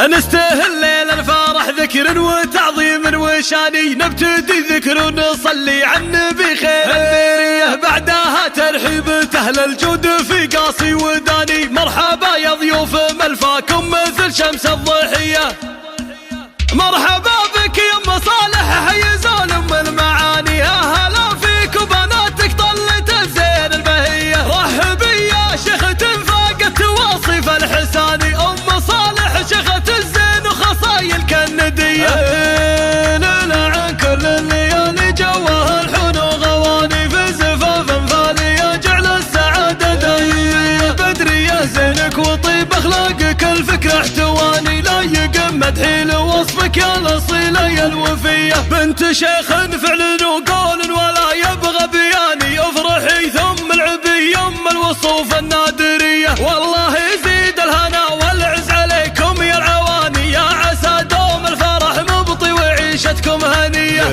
نستهل ليل الفرح ذكر وتعظيم وشاني، نبتدي ذكر ونصلي على النبي خير البرية، بعدها ترحيب أهل الجود في قاصي وداني. مرحبا يا ضيوف ملفاكم مثل شمس الضحية، مرحبا بك يا ام صالح حيزون ام المعاني، اهلا فيك وبناتك طلت الزين البهية. رحبي يا شيخة فاقت واصف الحساني، ام صالح شيخة الزين وخصايل كالندية. لنا عن كل الليالي جوها الحن وغواني، في زفاف فالية جعل السعادة دايمة. بدري يا زينك وطيب اخلاقك الفكر احتواني، لا يقم مدحي وصفك يا الأصيلة يا الوفية. بنت شيخ فعل وقول ولا يبغى بياني، افرحي ثم العبي يم الوصوف النادرية. والله يزيد الهنا والعز عليكم يا العواني، يا عسى دوم الفرح مبطي وعيشتكم هنية.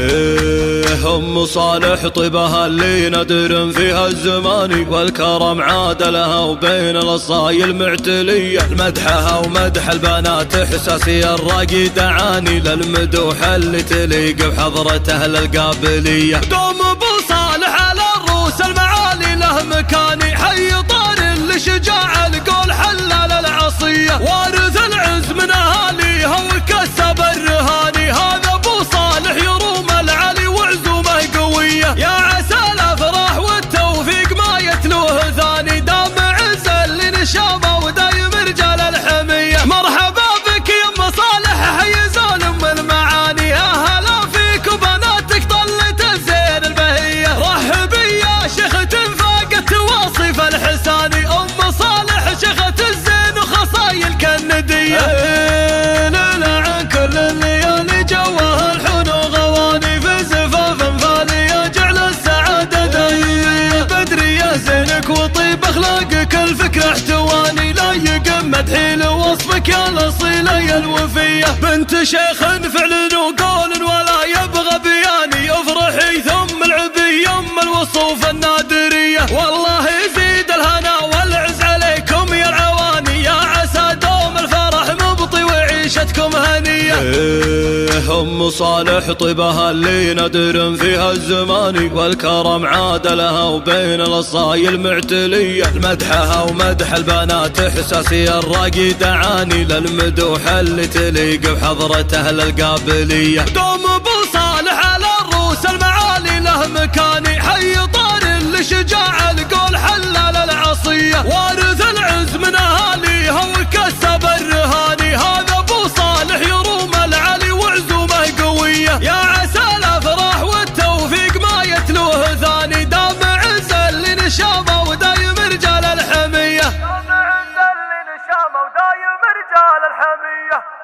ام صالح طيبها اللي نادر فيها الزمان، والكرم عاد لها وبين الأصايل معتلية. مدحها ومدح البنات احساسي الراقي دعاني، للمدوح اللي تليق بحضرة اهل القابلية. دوم ابو صالح على الروس المعالي له مكاني، حي طار لشجاع القول حلال العصية، وارث العز من اهاليها وكسب الرهاني. هذا ابو صالح يروم العلي وعزومه قوية، يا عسى الافراح والتوفيق ما يتلوه ثاني. دام عز اللي نشامه ودايم رجال الحمية. مرحبا بك يا ام صالح حيزون ام المعاني، اهلا فيك وبناتك طلت الزين البهية. رحبي يا شيخة فاقت واصف الحساني، ام صالح شيخة الزين وخصايل كالندية. لنا عن كل الليالي جوها الحن وغواني، في زفاف فالية جعل السعادة دايمة. بدري يا زينك وطيب اخلاقك الفكر احتواني، لا يقم مدحي لوصفك يا الأصيلة يا الوفية. بنت شيخ فعل وقول ولا يبغى بياني، افرحي ثم العبي يم الوصوف النادرية. والله يزيد الهنا والعز عليكم يا العواني، يا عسى دوم الفرح مبطي وعيشتكم هنية. ام صالح طيبها اللي نادر فيها الزمان، والكرم عاد لها وبين الأصايل معتلية. مدحها ومدح البنات احساسي الراقي دعاني، للمدوح اللي تليق بحضرة اهل القابلية. دوم ابو صالح على الروس المعالي له مكاني، حي طار لشجاع القول حلال العصية، وارث العز من اهاليها وكسب الرهاني. هذا ابو صالح يروم العلي وعزومه قوية، يا عسى الافراح والتوفيق ما يتلوه ثاني. دام عز اللي نشامه ودايم رجال الحمية، دام عز اللي نشامه ودايم رجال الحمية.